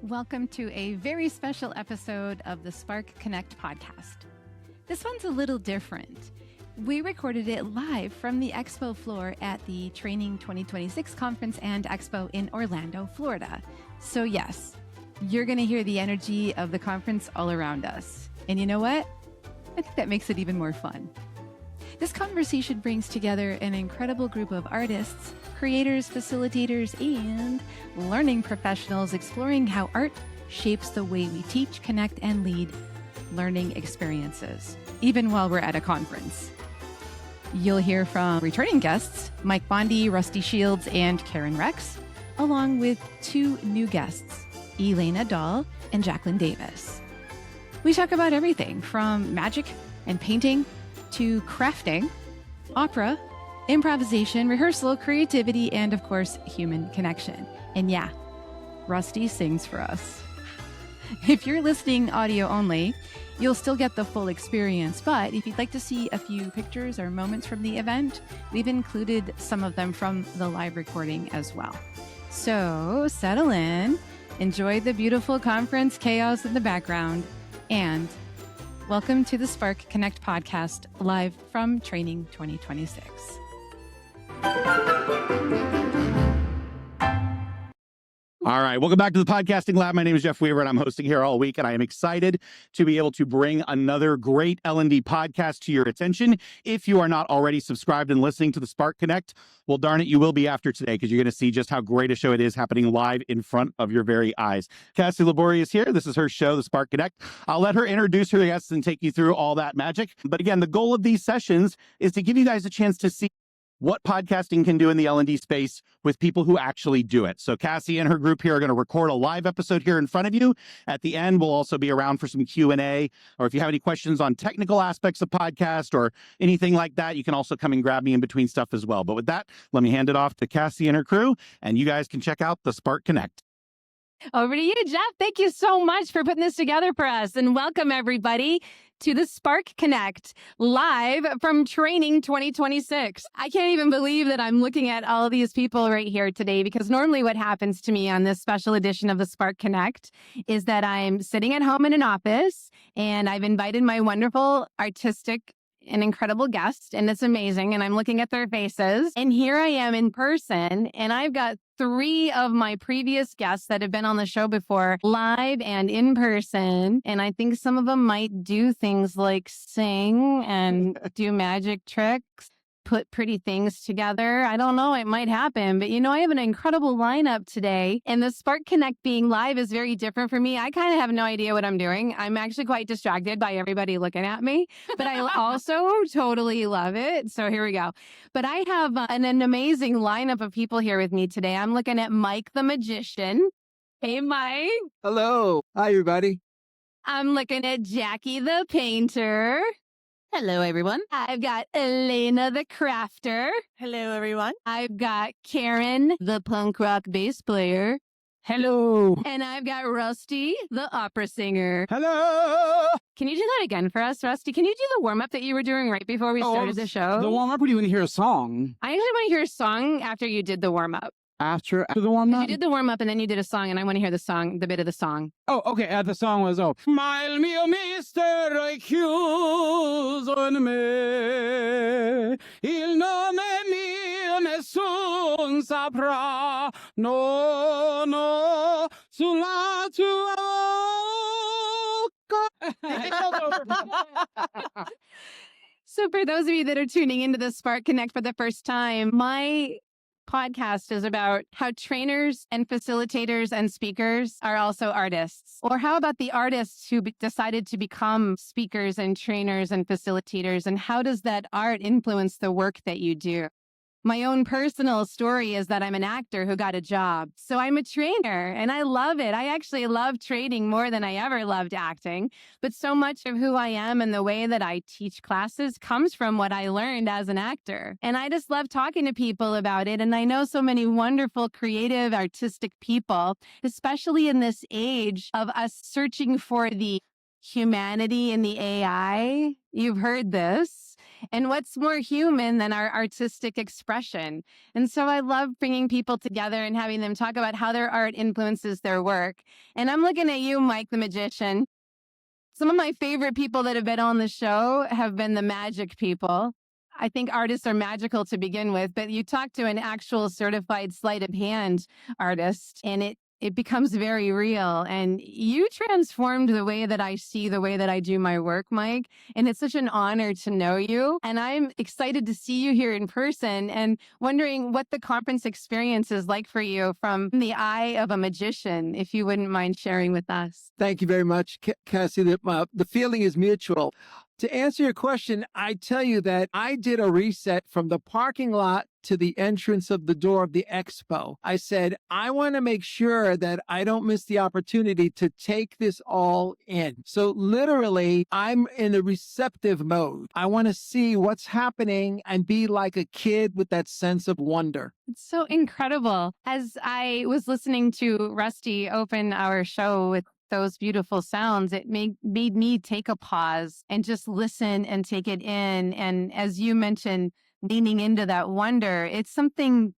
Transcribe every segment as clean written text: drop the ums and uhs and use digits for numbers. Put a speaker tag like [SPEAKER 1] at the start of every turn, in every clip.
[SPEAKER 1] Welcome to a very special episode of the Spark Konnect podcast. This one's a little different. We recorded it live from the Expo floor at the Training 2026 Conference and Expo in Orlando, Florida. So yes, you're going to hear the energy of the conference all around us. And you know what? I think that makes it even more fun. This conversation brings together an incredible group of artists, creators, facilitators, and learning professionals exploring how art shapes the way we teach, connect, and lead learning experiences, even while we're at a conference. You'll hear from returning guests, Mike Bondi, Rusty Shields, and Karen Rex, along with two new guests, Elena Dahl and Jacqueline Davis. We talk about everything from magic and painting to crafting, opera, improvisation, rehearsal, creativity, and of course, human connection. And yeah, Rusty sings for us. If you're listening audio only, you'll still get the full experience. But if you'd like to see a few pictures or moments from the event, we've included some of them from the live recording as well. So settle in, enjoy the beautiful conference chaos in the background, and welcome to the Spark Konnect podcast, live from Training 2026.
[SPEAKER 2] All right. Welcome back to the Podcasting Lab. My name is Jeff Weaver, and I'm hosting here all week, and I am excited to be able to bring another great L&D podcast to your attention. If you are not already subscribed and listening to the Spark Konnect, well, darn it, you will be after today, because you're going to see just how great a show it is happening live in front of your very eyes. Kassy is here. This is her show, the Spark Konnect. I'll let her introduce her guests and take you through all that magic. But again, the goal of these sessions is to give you guys a chance to see what podcasting can do in the L&D space with people who actually do it. So Kassy and her group here are going to record a live episode here in front of you. At the end, we'll also be around for some Q&A, or if you have any questions on technical aspects of podcast or anything like that, you can also come and grab me in between stuff as well. But with that, let me hand it off to Kassy and her crew, and you guys can check out the Spark Konnect.
[SPEAKER 3] Over to you, Jeff. Thank you so much for putting this together for us. And welcome, everybody, to the Spark Konnect live from Training 2026. I can't even believe that I'm looking at all of these people right here today, because normally what happens to me on this special edition of the Spark Konnect is that I'm sitting at home in an office and I've invited my wonderful artistic an incredible guest, and it's amazing, and I'm looking at their faces, and here I am in person, and I've got three of my previous guests that have been on the show before, live and in person, and I think some of them might do things like sing and do magic tricks, put pretty things together. I don't know, it might happen, but I have an incredible lineup today, and the Spark Konnect being live is very different for me. I kind of have no idea what I'm doing. I'm actually quite distracted by everybody looking at me, but I also totally love it. So here we go. But I have an amazing lineup of people here with me today. I'm looking at Mike the Magician. Hey, Mike.
[SPEAKER 4] Hello. Hi, everybody.
[SPEAKER 3] I'm looking at Jackie the Painter.
[SPEAKER 5] Hello, everyone.
[SPEAKER 3] I've got Elena the Crafter.
[SPEAKER 5] Hello, everyone.
[SPEAKER 3] I've got Karen, the punk rock bass player.
[SPEAKER 4] Hello.
[SPEAKER 3] And I've got Rusty, the opera singer.
[SPEAKER 4] Hello.
[SPEAKER 3] Can you do that again for us, Rusty? Can you do the warm-up that you were doing right before we started the show?
[SPEAKER 4] The warm-up, or do you want to hear a song?
[SPEAKER 3] I actually want to hear a song after you did the warm-up.
[SPEAKER 4] After the warm-up?
[SPEAKER 3] You did the warm-up and then you did a song, and I want to hear the bit of the song.
[SPEAKER 4] Oh, okay. The song was, Smile mio mister, I chiuso in me. Il nome mio nessun saprà. No, no, sulla tua bocca.
[SPEAKER 3] So for those of you that are tuning into the Spark Konnect for the first time, my podcast is about how trainers and facilitators and speakers are also artists. Or how about the artists who decided to become speakers and trainers and facilitators, and how does that art influence the work that you do? My own personal story is that I'm an actor who got a job. So I'm a trainer and I love it. I actually love training more than I ever loved acting. But so much of who I am and the way that I teach classes comes from what I learned as an actor. And I just love talking to people about it. And I know so many wonderful, creative, artistic people, especially in this age of us searching for the humanity in the AI. You've heard this. And what's more human than our artistic expression? And so I love bringing people together and having them talk about how their art influences their work. And I'm looking at you, Mike the magician. Some of my favorite people that have been on the show have been the magic people. I think artists are magical to begin with, but you talk to an actual certified sleight of hand artist and it becomes very real. And you transformed the way that I see the way that I do my work, Mike. And it's such an honor to know you. And I'm excited to see you here in person and wondering what the conference experience is like for you from the eye of a magician, if you wouldn't mind sharing with us.
[SPEAKER 6] Thank you very much, Kassy. The feeling is mutual. To answer your question, I tell you that I did a reset from the parking lot to the entrance of the door of the Expo. I said, I want to make sure that I don't miss the opportunity to take this all in. So literally, I'm in a receptive mode. I want to see what's happening and be like a kid with that sense of wonder.
[SPEAKER 3] It's so incredible. As I was listening to Rusty open our show with those beautiful sounds, it made me take a pause and just listen and take it in. And as you mentioned, leaning into that wonder, it's something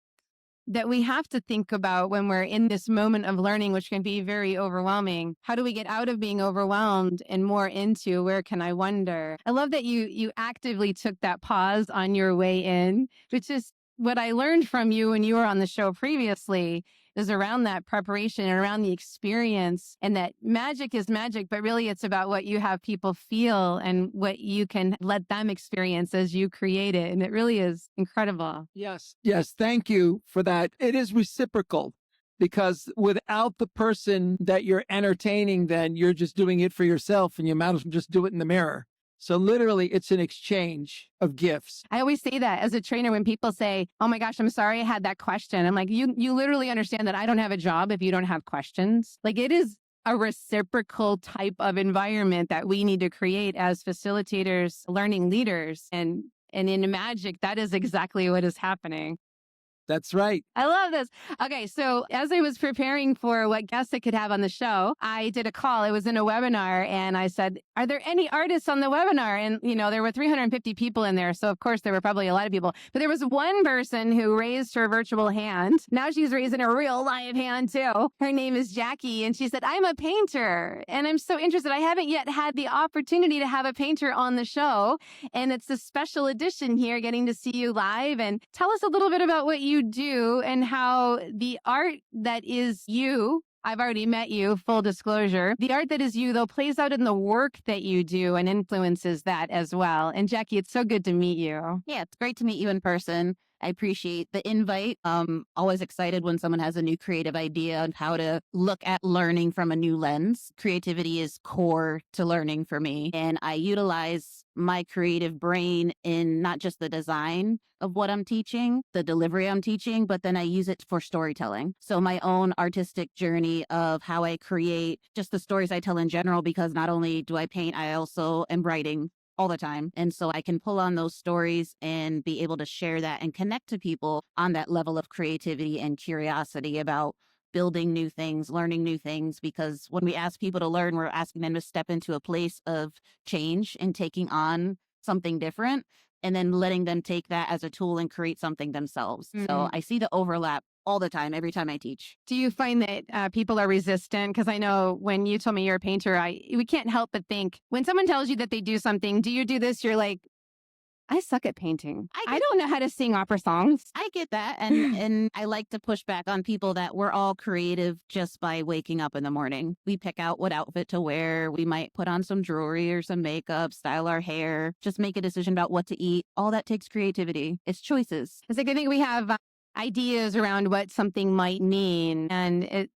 [SPEAKER 3] that we have to think about when we're in this moment of learning, which can be very overwhelming. How do we get out of being overwhelmed and more into where can I wonder? I love that you actively took that pause on your way in, which is what I learned from you when you were on the show previously, is around that preparation and around the experience, and that magic is magic, but really it's about what you have people feel and what you can let them experience as you create it. And it really is incredible.
[SPEAKER 6] Yes. Thank you for that. It is reciprocal, because without the person that you're entertaining, then you're just doing it for yourself and you might as well just do it in the mirror. So literally, it's an exchange of gifts.
[SPEAKER 3] I always say that as a trainer when people say, oh my gosh, I'm sorry I had that question. I'm like, you literally understand that I don't have a job if you don't have questions. Like, it is a reciprocal type of environment that we need to create as facilitators, learning leaders. And in magic, that is exactly what is happening.
[SPEAKER 6] That's right.
[SPEAKER 3] I love this. Okay, so as I was preparing for what guests I could have on the show, I did a call. It was in a webinar, and I said, are there any artists on the webinar? And, there were 350 people in there. So, of course, there were probably a lot of people. But there was one person who raised her virtual hand. Now she's raising a real live hand, too. Her name is Jackie, and she said, I'm a painter, and I'm so interested. I haven't yet had the opportunity to have a painter on the show, and it's a special edition here, getting to see you live. And tell us a little bit about what you do and how the art that is you, I've already met you, full disclosure, the art that is you, though, plays out in the work that you do and influences that as well. And Jackie, it's so good to meet you.
[SPEAKER 5] Yeah, it's great to meet you in person. I appreciate the invite. Always excited when someone has a new creative idea on how to look at learning from a new lens. Creativity is core to learning for me. And I utilize my creative brain in not just the design of what I'm teaching, the delivery I'm teaching, but then I use it for storytelling. So my own artistic journey of how I create just the stories I tell in general, because not only do I paint, I also am writing all the time. And so I can pull on those stories and be able to share that and connect to people on that level of creativity and curiosity about building new things, learning new things. Because when we ask people to learn, we're asking them to step into a place of change and taking on something different, and then letting them take that as a tool and create something themselves.
[SPEAKER 3] Mm-hmm.
[SPEAKER 5] So I see the overlap all the time, every time I teach.
[SPEAKER 3] Do you find that people are resistant? Because I know when you told me you're a painter, we can't help but think when someone tells you that they do something, do you do this? You're like, I suck at painting. I don't know how to sing opera songs.
[SPEAKER 5] I get that. And I like to push back on people that we're all creative just by waking up in the morning. We pick out what outfit to wear. We might put on some jewelry or some makeup, style our hair, just make a decision about what to eat. All that takes creativity. It's choices.
[SPEAKER 3] It's like, I think we have ideas around what something might mean, and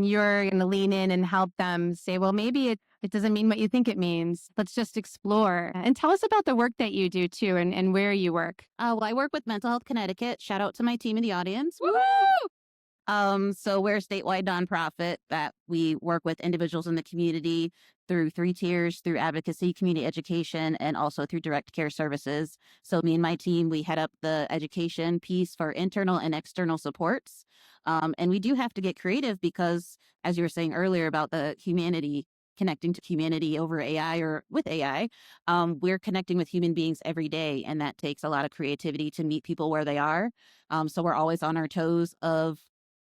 [SPEAKER 3] you're going to lean in and help them say, well, maybe it doesn't mean what you think it means. Let's just explore. And tell us about the work that you do too, and where you work.
[SPEAKER 5] Well, I work with Mental Health Connecticut. Shout out to my team in the audience.
[SPEAKER 3] Woo!
[SPEAKER 5] So we're a statewide nonprofit that we work with individuals in the community through 3 tiers, through advocacy, community education, and also through direct care services. So me and my team, we head up the education piece for internal and external supports. And we do have to get creative because, as you were saying earlier about the humanity connecting to humanity over AI or with AI. We're connecting with human beings every day, and that takes a lot of creativity to meet people where they are. So we're always on our toes of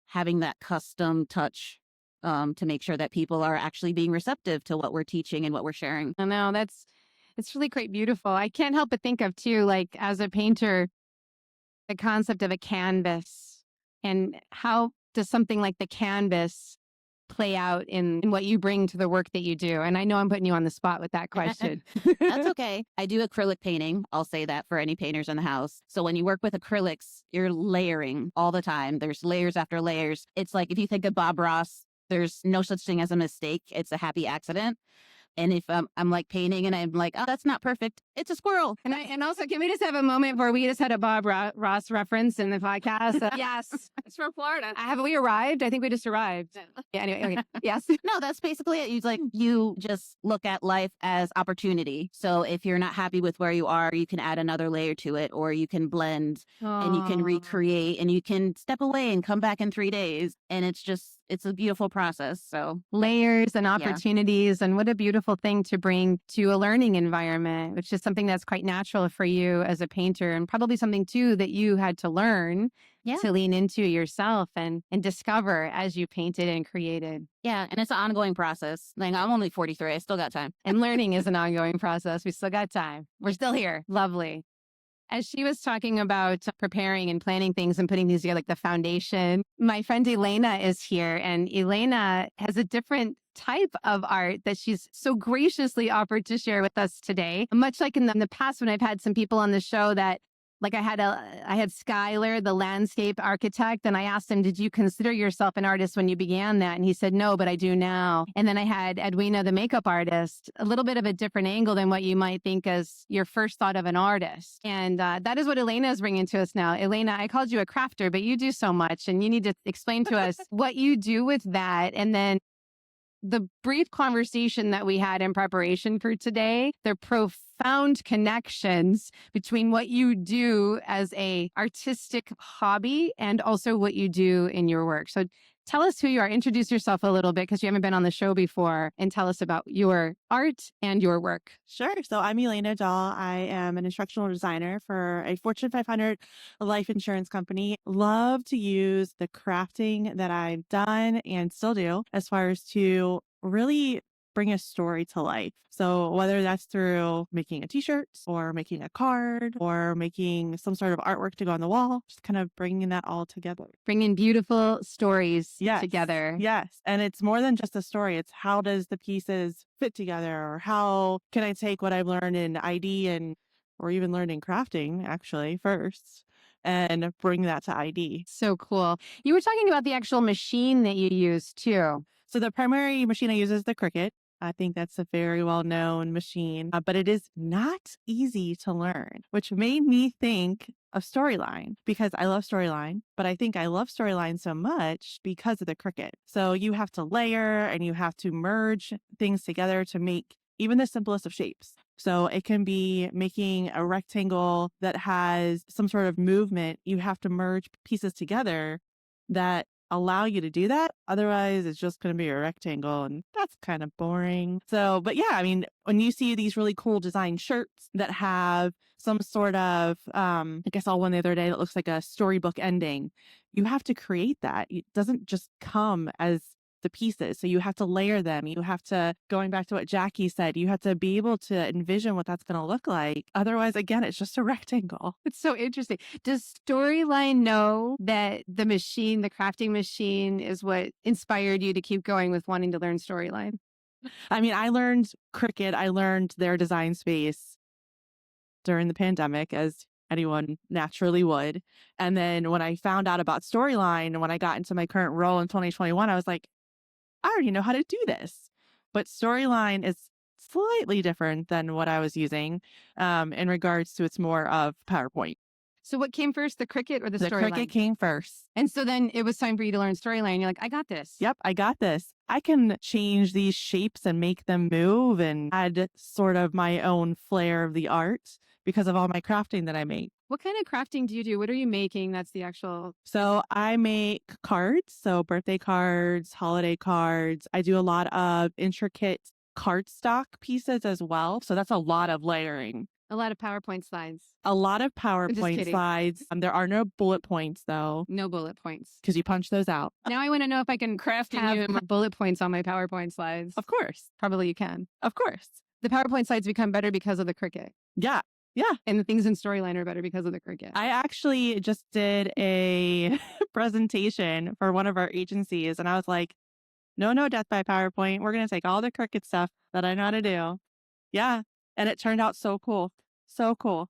[SPEAKER 5] having that custom touch to make sure that people are actually being receptive to what we're teaching and what we're sharing.
[SPEAKER 3] I know it's really quite beautiful. I can't help but think of too, like as a painter, the concept of a canvas and how does something like the canvas play out in what you bring to the work that you do? And I know I'm putting you on the spot with that question.
[SPEAKER 5] That's okay. I do acrylic painting. I'll say that for any painters in the house. So when you work with acrylics, you're layering all the time. There's layers after layers. It's like if you think of Bob Ross, there's no such thing as a mistake. It's a happy accident. And if I'm like painting and I'm like, oh, that's not perfect, it's a squirrel.
[SPEAKER 3] And also, can we just have a moment where we just had a Bob Ross reference in the podcast?
[SPEAKER 7] Yes, it's from Florida.
[SPEAKER 3] Have we arrived? I think we just arrived. Yeah, anyway, okay. Yes.
[SPEAKER 5] No, that's basically it. You just look at life as opportunity. So if you're not happy with where you are, you can add another layer to it, or you can blend and you can recreate and you can step away and come back in 3 days. And it's a beautiful process. So
[SPEAKER 3] layers and opportunities, and what a beautiful thing to bring to a learning environment, which is something that's quite natural for you as a painter, and probably something too that you had to learn to lean into yourself and discover as you painted and created.
[SPEAKER 5] Yeah, and it's an ongoing process. Like, I'm only 43. I still got time.
[SPEAKER 3] And learning is an ongoing process. We still got time. We're still here. Lovely. As she was talking about preparing and planning things and putting these together, like the foundation, my friend Elena is here, and Elena has a different type of art that she's so graciously offered to share with us today. Much like in the past when I've had some people on the show that, like I had Skylar, the landscape architect, and I asked him, did you consider yourself an artist when you began that? And he said, no, but I do now. And then I had Edwina, the makeup artist, a little bit of a different angle than what you might think as your first thought of an artist. And that is what Elena is bringing to us now. Elena, I called you a crafter, but you do so much, and you need to explain to us what you do with that. And then the brief conversation that we had in preparation for today, the profound connections between what you do as a artistic hobby and also what you do in your work. So tell us who you are. Introduce yourself a little bit because you haven't been on the show before, and tell us about your art and your work.
[SPEAKER 7] Sure. So I'm Elena Dahl. I am an instructional designer for a Fortune 500 life insurance company. Love to use the crafting that I've done and still do as far as to really bring a story to life. So whether that's through making a t-shirt or making a card or making some sort of artwork to go on the wall, just kind of bringing that all together.
[SPEAKER 3] Bringing beautiful stories together.
[SPEAKER 7] Yes. And it's more than just a story. It's how does the pieces fit together, or how can I take what I've learned in ID or even learned in crafting actually first and bring that to ID.
[SPEAKER 3] So cool. You were talking about the actual machine that you use too.
[SPEAKER 7] So the primary machine I use is the Cricut. I think that's a very well-known machine, but it is not easy to learn, which made me think of Storyline, because I love Storyline, but I think I love Storyline so much because of the Cricut. So you have to layer and you have to merge things together to make even the simplest of shapes. So it can be making a rectangle that has some sort of movement. You have to merge pieces together that allow you to do that. Otherwise, it's just going to be a rectangle, and that's kind of boring. So, but yeah, I mean, when you see these really cool design shirts that have some sort of, I guess I saw one the other day that looks like a storybook ending, you have to create that. It doesn't just come as the pieces. So you have to layer them. You have to, going back to what Jackie said, you have to be able to envision what that's going to look like. Otherwise, again, it's just a rectangle.
[SPEAKER 3] It's so interesting. Does Storyline know that the machine, the crafting machine, is what inspired you to keep going with wanting to learn Storyline?
[SPEAKER 7] I mean, I learned Cricut. I learned their design space during the pandemic, as anyone naturally would. And then when I found out about Storyline, when I got into my current role in 2021, I was like, I already know how to do this. But Storyline is slightly different than what I was using in regards to it's more of PowerPoint.
[SPEAKER 3] So what came first, the Cricut or the Storyline?
[SPEAKER 7] The Cricut came first.
[SPEAKER 3] And so then it was time for you to learn Storyline. You're like, I got this.
[SPEAKER 7] Yep, I got this. I can change these shapes and make them move and add sort of my own flair of the art because of all my crafting that I make.
[SPEAKER 3] What kind of crafting do you do? What are you making? That's the actual.
[SPEAKER 7] So I make cards, so birthday cards, holiday cards. I do a lot of intricate cardstock pieces as well. So that's a lot of layering.
[SPEAKER 3] A lot of PowerPoint slides.
[SPEAKER 7] A lot of
[SPEAKER 3] just
[SPEAKER 7] PowerPoint
[SPEAKER 3] kidding.
[SPEAKER 7] slides. There are no bullet points though,
[SPEAKER 3] No bullet points.
[SPEAKER 7] because you punch those out.
[SPEAKER 3] Now I want to know if I can have bullet points on my PowerPoint slides.
[SPEAKER 7] Of course.
[SPEAKER 3] Probably you can.
[SPEAKER 7] Of course.
[SPEAKER 3] The PowerPoint slides become better because of the Cricut.
[SPEAKER 7] Yeah. Yeah.
[SPEAKER 3] And the things in Storyline are better because of the Cricut.
[SPEAKER 7] I actually just did a presentation for one of our agencies, and I was like, no death by PowerPoint. We're going to take all the Cricut stuff that I know how to do. Yeah. And it turned out so cool. So cool.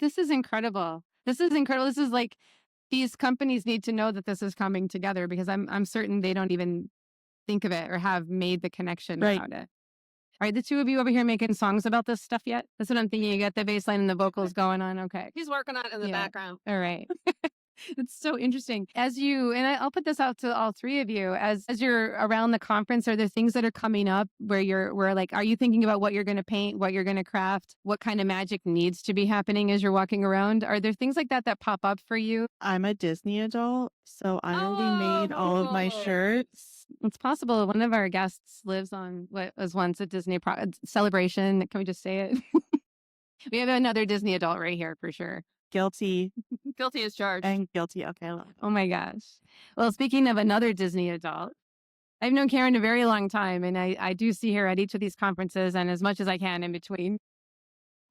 [SPEAKER 3] This is incredible. This is incredible. This is like, these companies need to know that this is coming together, because I'm certain they don't even think of it or have made the connection about it. Are the two of you over here making songs about this stuff yet? That's what I'm thinking. You got the bass line and the vocals going on. Okay.
[SPEAKER 5] He's working on it in the background.
[SPEAKER 3] All right. It's so interesting. I'll put this out to all three of you, as you're around the conference, are there things that are coming up where like, are you thinking about what you're going to paint, what you're going to craft, what kind of magic needs to be happening as you're walking around? Are there things like that pop up for you?
[SPEAKER 7] I'm a Disney adult, so I already made all of my shirts.
[SPEAKER 3] It's possible one of our guests lives on what was once a Disney celebration. Can we just say it? We have another Disney adult right here for sure.
[SPEAKER 7] Guilty.
[SPEAKER 5] Guilty as charged.
[SPEAKER 7] And guilty. Okay.
[SPEAKER 3] Oh my gosh. Well, speaking of another Disney adult, I've known Karen a very long time, and I do see her at each of these conferences and as much as I can in between.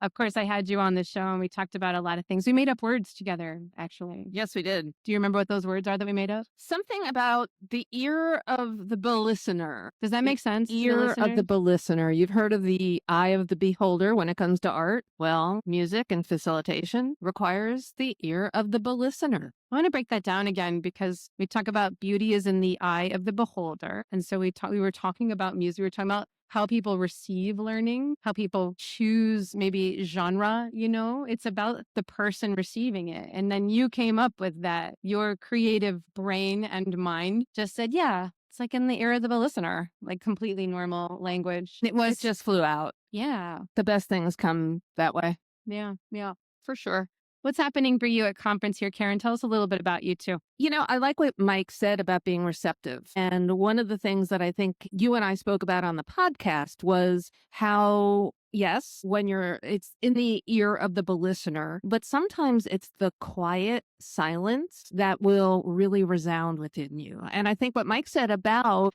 [SPEAKER 3] Of course, I had you on the show and we talked about a lot of things. We made up words together, actually.
[SPEAKER 5] Yes, we did.
[SPEAKER 3] Do you remember what those words are that we made up?
[SPEAKER 5] Something about the ear of the listener.
[SPEAKER 3] Does that make sense?
[SPEAKER 8] Ear of the listener. You've heard of the eye of the beholder when it comes to art. Well, music and facilitation requires the ear of the listener.
[SPEAKER 3] I want to break that down again, because we talk about beauty is in the eye of the beholder. And so we were talking about music. We were talking about how people receive learning, how people choose maybe genre, it's about the person receiving it. And then you came up with that. Your creative brain and mind just said, yeah, it's like in the ear of the listener, like completely normal language.
[SPEAKER 8] It just flew out.
[SPEAKER 3] Yeah.
[SPEAKER 8] The best things come that way.
[SPEAKER 3] Yeah. Yeah, for sure. What's happening for you at conference here, Karen? Tell us a little bit about you too.
[SPEAKER 8] I like what Mike said about being receptive. And one of the things that I think you and I spoke about on the podcast was how, yes, it's in the ear of the listener, but sometimes it's the quiet silence that will really resound within you. And I think what Mike said about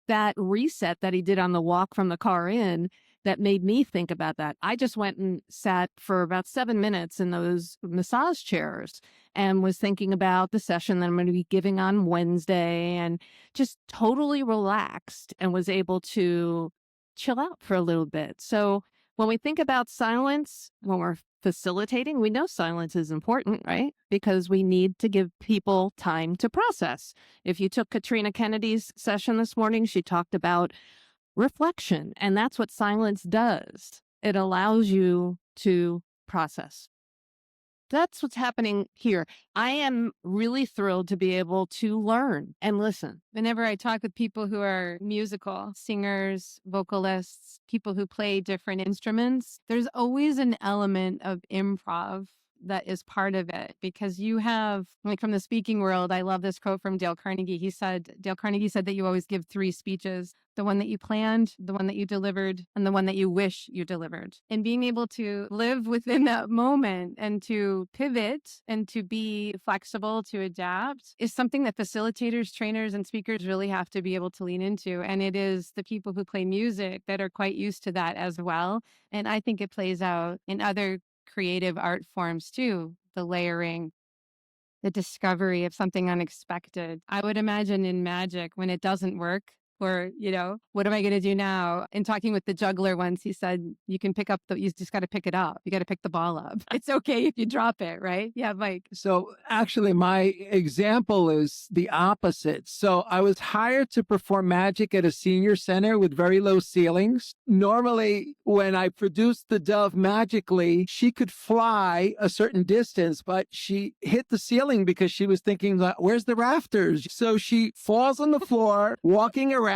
[SPEAKER 8] that reset that he did on the walk from the car in, that made me think about that. I just went and sat for about 7 minutes in those massage chairs and was thinking about the session that I'm going to be giving on Wednesday, and just totally relaxed and was able to chill out for a little bit. So when we think about silence, when we're facilitating, we know silence is important, right? Because we need to give people time to process. If you took Katrina Kennedy's session this morning, she talked about reflection, and that's what silence does. It allows you to process. That's what's happening here. I am really thrilled to be able to learn and listen.
[SPEAKER 3] Whenever I talk with people who are musical, singers, vocalists, people who play different instruments, there's always an element of improv that is part of it, because you have, like, from the speaking world, I love this quote from Dale Carnegie. Dale Carnegie said that you always give 3 speeches: the one that you planned, the one that you delivered, and the one that you wish you delivered. And being able to live within that moment and to pivot and to be flexible, to adapt, is something that facilitators, trainers, and speakers really have to be able to lean into. And it is the people who play music that are quite used to that as well. And I think it plays out in other creative art forms too, the layering, the discovery of something unexpected. I would imagine in magic, when it doesn't work, or, what am I going to do now? In talking with the juggler once, he said, you just got to pick it up. You got to pick the ball up. It's okay if you drop it, right? Yeah, Mike.
[SPEAKER 6] So actually, my example is the opposite. So I was hired to perform magic at a senior center with very low ceilings. Normally, when I produced the dove magically, she could fly a certain distance, but she hit the ceiling because she was thinking, where's the rafters? So she falls on the floor, walking around,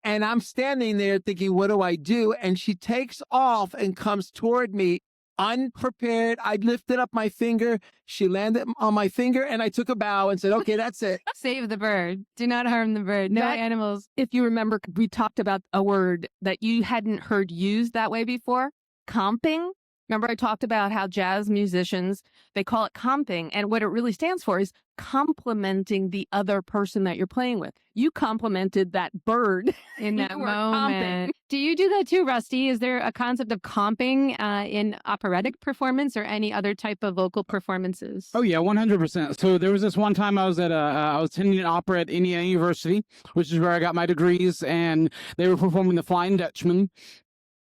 [SPEAKER 6] and I'm standing there thinking, what do I do? And she takes off and comes toward me. unprepared. I lifted up my finger. She landed on my finger and I took a bow and said, okay, that's it.
[SPEAKER 3] Save the bird. Do not harm the bird. No
[SPEAKER 8] That-
[SPEAKER 3] animals.
[SPEAKER 8] If you remember, we talked about a word that you hadn't heard used that way before, comping. Remember, I talked about how jazz musicians, they call it comping. And what it really stands for is complimenting the other person that you're playing with. You complimented that bird
[SPEAKER 3] In that
[SPEAKER 8] You were
[SPEAKER 3] moment. Do you do that too, Rusty? Is there a concept of comping in operatic performance or any other type of vocal performances?
[SPEAKER 4] Oh yeah, 100%. So there was this one time I was at I was attending an opera at Indiana University, which is where I got my degrees, and they were performing The Flying Dutchman.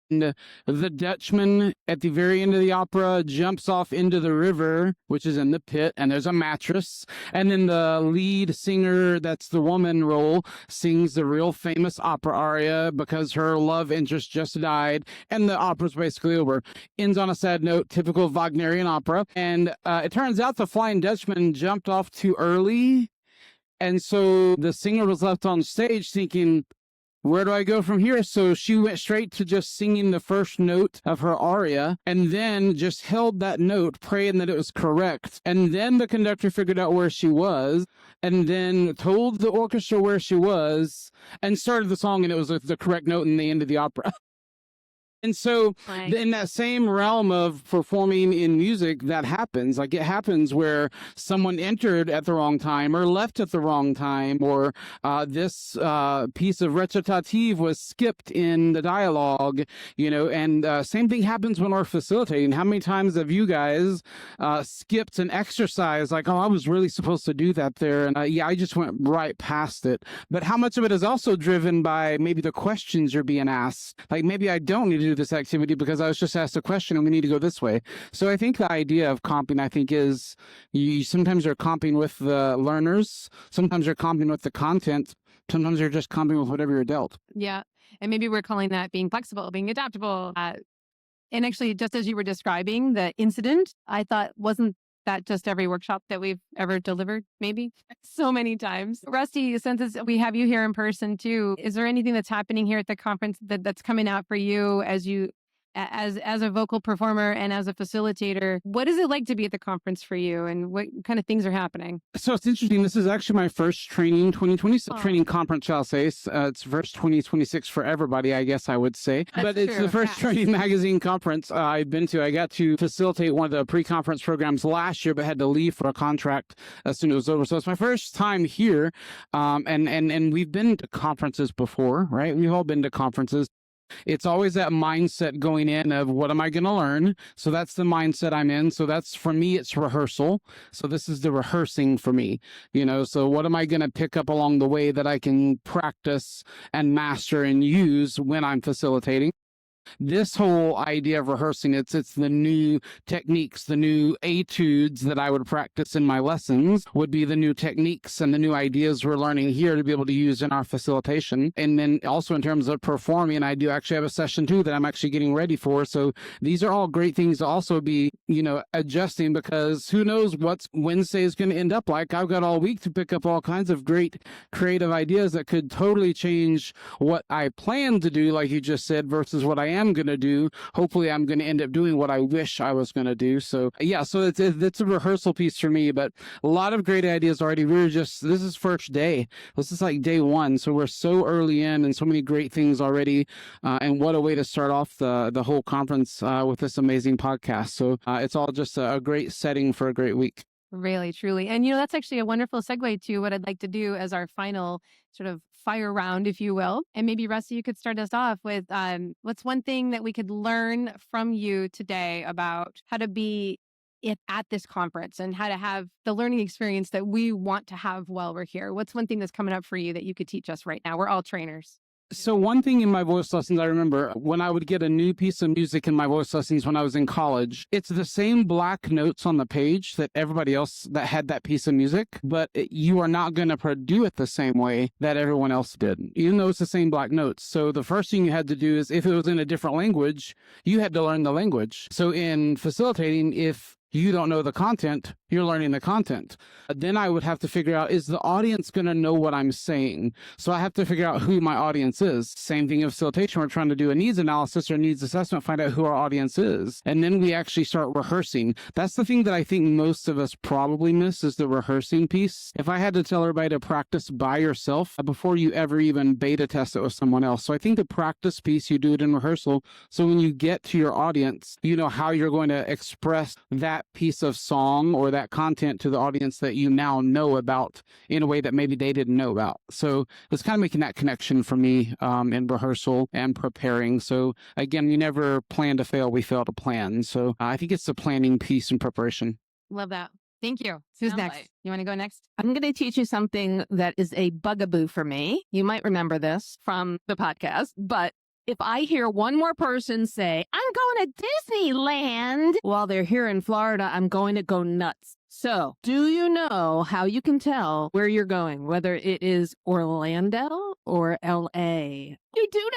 [SPEAKER 4] And the Dutchman at the very end of the opera jumps off into the river, which is in the pit, and there's a mattress. And then the lead singer, that's the woman role, sings the real famous opera aria because her love interest just died, and the opera's basically over. Ends on a sad note, typical Wagnerian opera. And it turns out the Flying Dutchman jumped off too early, and so the singer was left on stage thinking, where do I go from here? So she went straight to just singing the first note of her aria and then just held that note, praying that it was correct. And then the conductor figured out where she was and then told the orchestra where she was and started the song, and it was the correct note in the end of the opera. And so in that same realm of performing in music, that happens. Like, it happens where someone entered at the wrong time or left at the wrong time, or this piece of recitative was skipped in the dialogue, and same thing happens when we're facilitating. How many times have you guys skipped an exercise like, oh, I was really supposed to do that there, and I just went right past it. But how much of it is also driven by maybe the questions you're being asked? Like, maybe I don't need to do this activity because I was just asked a question and we need to go this way. So I think the idea of comping, is you sometimes are comping with the learners, sometimes you're comping with the content, sometimes you're just comping with whatever you're dealt.
[SPEAKER 3] Yeah. And maybe we're calling that being flexible, being adaptable. And actually, just as you were describing the incident, I thought, wasn't that just every workshop that we've ever delivered? Maybe so many times. Rusty, since we have you here in person too, is there anything that's happening here at the conference that's coming out for you as a vocal performer and as a facilitator? What is it like to be at the conference for you, and what kind of things are happening?
[SPEAKER 4] So it's interesting. This is actually my first training 2026 training conference, shall I say. It's first 2026 for everybody, I guess I would say. But it's the first training magazine conference I've been to. I got to facilitate one of the pre-conference programs last year, but had to leave for a contract as soon as it was over. So it's my first time here. And we've been to conferences before, right? We've all been to conferences. It's always that mindset going in of, what am I going to learn? So that's the mindset I'm in. So that's, for me, it's rehearsal. So this is the rehearsing for me, so what am I going to pick up along the way that I can practice and master and use when I'm facilitating? This whole idea of rehearsing, it's the new techniques, the new etudes that I would practice in my lessons would be the new techniques and the new ideas we're learning here to be able to use in our facilitation. And then also in terms of performing, I do actually have a session too that I'm actually getting ready for. So these are all great things to also be, adjusting, because who knows what Wednesday is going to end up like. I've got all week to pick up all kinds of great creative ideas that could totally change what I plan to do, like you just said, versus what I am going to do. Hopefully I'm going to end up doing what I wish I was going to do. So so it's a rehearsal piece for me, but a lot of great ideas already. This is first day. This is like day one. So we're so early in and so many great things already. And what a way to start off the whole conference with this amazing podcast. So it's all just a great setting for a great week.
[SPEAKER 3] Really, truly. And, that's actually a wonderful segue to what I'd like to do as our final sort of fire round, if you will. And maybe, Rusty, you could start us off with what's one thing that we could learn from you today about how to be at this conference and how to have the learning experience that we want to have while we're here? What's one thing that's coming up for you that you could teach us right now? We're all trainers.
[SPEAKER 4] So one thing in my voice lessons, I remember when I would get a new piece of music in my voice lessons when I was in college, it's the same black notes on the page that everybody else that had that piece of music, but you are not going to do it the same way that everyone else did, even though it's the same black notes. So the first thing you had to do is, if it was in a different language, you had to learn the language. So in facilitating, if you don't know the content, you're learning the content. Then I would have to figure out, is the audience going to know what I'm saying? So I have to figure out who my audience is. Same thing in facilitation. We're trying to do a needs analysis or needs assessment, find out who our audience is. And then we actually start rehearsing. That's the thing that I think most of us probably miss, is the rehearsing piece. If I had to tell everybody to practice by yourself before you ever even beta test it with someone else. So I think the practice piece, you do it in rehearsal. So when you get to your audience, you know how you're going to express that piece of song or that content to the audience that you now know about in a way that maybe they didn't know about. So it's kind of making that connection for me in rehearsal and preparing. So again, we never plan to fail, we fail to plan. So I think it's the planning piece and preparation.
[SPEAKER 3] Love that. Thank you. Who's
[SPEAKER 8] Sound
[SPEAKER 3] next?
[SPEAKER 8] like-
[SPEAKER 3] You want to go next?
[SPEAKER 8] I'm going to teach you something that is a bugaboo for me. You might remember this from the podcast, but if I hear one more person say, I'm going to Disneyland while they're here in Florida, I'm going to go nuts. So, do you know how you can tell where you're going, whether it is Orlando or LA? You do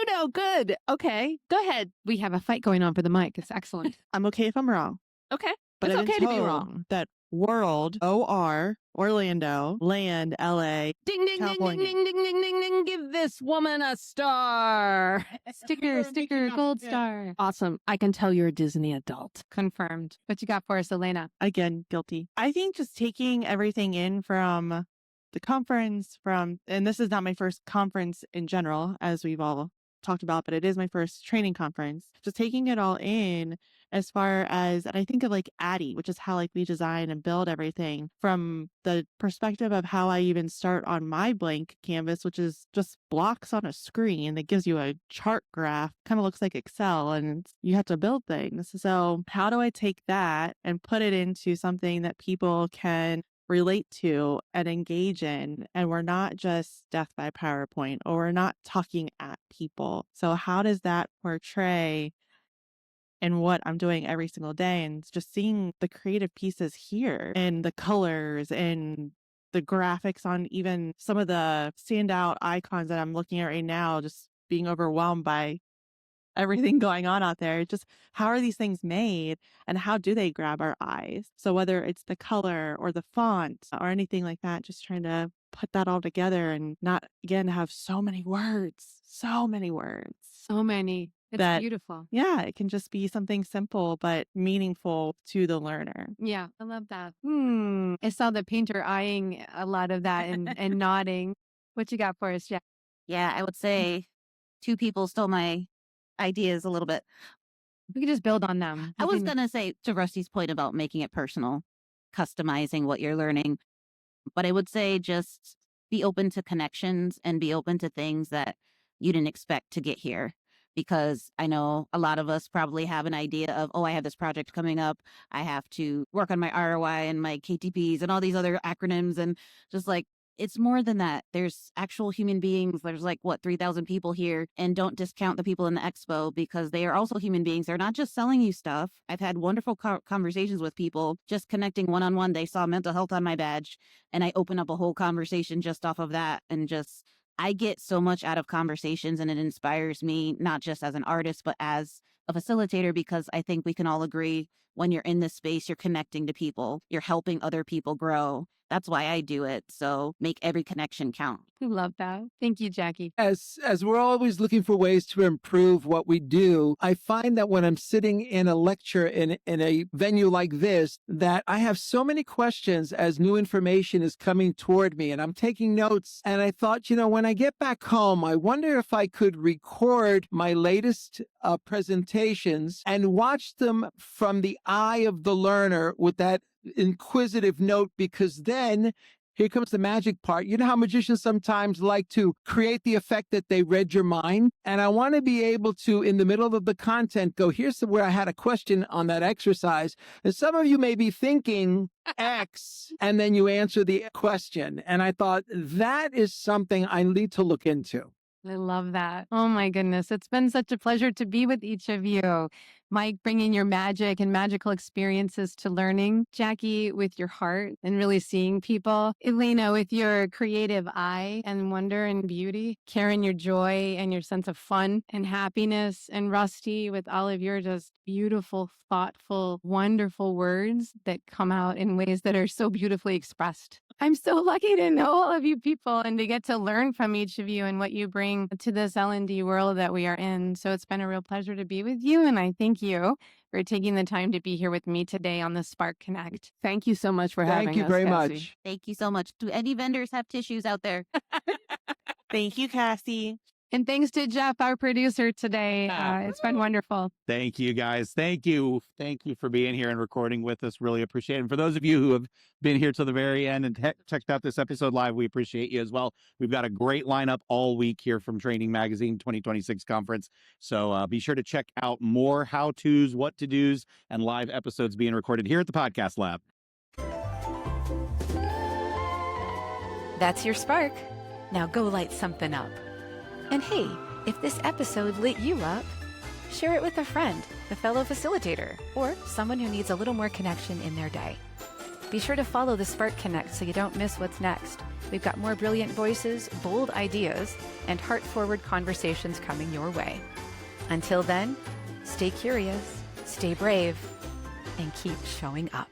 [SPEAKER 8] know. Good. Okay, go ahead.
[SPEAKER 3] We have a fight going on for the mic. It's excellent.
[SPEAKER 7] I'm okay if I'm wrong.
[SPEAKER 8] Okay.
[SPEAKER 7] But
[SPEAKER 8] It's
[SPEAKER 7] I've been
[SPEAKER 8] okay to be
[SPEAKER 7] told
[SPEAKER 8] wrong.
[SPEAKER 7] That World, OR, Orlando, Land, LA.
[SPEAKER 8] Ding, ding, ding, ding,
[SPEAKER 7] California.
[SPEAKER 8] ding, ding, ding, ding, ding. Give this woman a star.
[SPEAKER 3] Sticker, gold star.
[SPEAKER 8] Awesome. I can tell you're a Disney adult.
[SPEAKER 3] Confirmed. What you got for us, Elena?
[SPEAKER 7] Again, guilty. I think just taking everything in from the conference, and this is not my first conference in general, as we've all talked about, but it is my first training conference. Just taking it all in as far as, and I think of like Addy, which is how like we design and build everything from the perspective of how I even start on my blank canvas, which is just blocks on a screen that gives you a chart graph, kind of looks like Excel, and you have to build things. So how do I take that and put it into something that people can relate to and engage in, and we're not just death by PowerPoint, or we're not talking at people? So how does that portray in what I'm doing every single day, and just seeing the creative pieces here and the colors and the graphics on even some of the standout icons that I'm looking at right now, just being overwhelmed by everything going on out there. Just how are these things made and how do they grab our eyes? So whether it's the color or the font or anything like that, just trying to put that all together and not, again, have so many words.
[SPEAKER 3] So many. It's
[SPEAKER 7] That-
[SPEAKER 3] beautiful.
[SPEAKER 7] Yeah, it can just be something simple but meaningful to the learner.
[SPEAKER 3] Yeah, I love that. I saw the painter eyeing a lot of that and nodding. What you got for us, Jack?
[SPEAKER 5] Yeah, I would say two people stole my ideas a little bit.
[SPEAKER 3] We could just build on them.
[SPEAKER 5] I was going to say, to Rusty's point about making it personal, customizing what you're learning, but I would say just be open to connections and be open to things that you didn't expect to get here. Because I know a lot of us probably have an idea of, oh, I have this project coming up. I have to work on my ROI and my KTPs and all these other acronyms. And just like, it's more than that. There's actual human beings. There's like, 3,000 people here. And don't discount the people in the expo, because they are also human beings. They're not just selling you stuff. I've had wonderful conversations with people, just connecting one-on-one. They saw mental health on my badge, and I open up a whole conversation just off of that. And just, I get so much out of conversations, and it inspires me, not just as an artist, but as a facilitator, because I think we can all agree when you're in this space, you're connecting to people, you're helping other people grow. That's why I do it. So make every connection count.
[SPEAKER 3] We love that. Thank you, Jackie.
[SPEAKER 6] As we're always looking for ways to improve what we do, I find that when I'm sitting in a lecture in a venue like this, that I have so many questions as new information is coming toward me, and I'm taking notes. And I thought, when I get back home, I wonder if I could record my latest presentations and watch them from the eye of the learner with that inquisitive note, because then here comes the magic part. You know how magicians sometimes like to create the effect that they read your mind? And I want to be able to, in the middle of the content, go, here's where I had a question on that exercise. And some of you may be thinking X, and then you answer the question. And I thought that is something I need to look into.
[SPEAKER 3] I love that. Oh my goodness. It's been such a pleasure to be with each of you. Mike, bringing your magic and magical experiences to learning. Jackie, with your heart and really seeing people. Elena, with your creative eye and wonder and beauty. Karen, your joy and your sense of fun and happiness. And Rusty, with all of your just beautiful, thoughtful, wonderful words that come out in ways that are so beautifully expressed. I'm so lucky to know all of you people and to get to learn from each of you and what you bring to this L&D world that we are in. So it's been a real pleasure to be with you. And I thank you for taking the time to be here with me today on the Spark Konnect.
[SPEAKER 8] Thank you so much for having us.
[SPEAKER 6] Thank you very
[SPEAKER 8] Kassy.
[SPEAKER 6] much.
[SPEAKER 5] Thank you so much. Do any vendors have tissues out there?
[SPEAKER 7] Thank you, Kassy.
[SPEAKER 3] And thanks to Jeff, our producer today. It's been wonderful.
[SPEAKER 2] Thank you, guys. Thank you. Thank you for being here and recording with us. Really appreciate it. And for those of you who have been here till the very end and checked out this episode live, we appreciate you as well. We've got a great lineup all week here from Training Magazine 2026 conference. So be sure to check out more how-tos, what-to-dos, and live episodes being recorded here at the Podcast Lab.
[SPEAKER 1] That's your spark. Now go light something up. And hey, if this episode lit you up, share it with a friend, a fellow facilitator, or someone who needs a little more connection in their day. Be sure to follow the Spark Konnect so you don't miss what's next. We've got more brilliant voices, bold ideas, and heart-forward conversations coming your way. Until then, stay curious, stay brave, and keep showing up.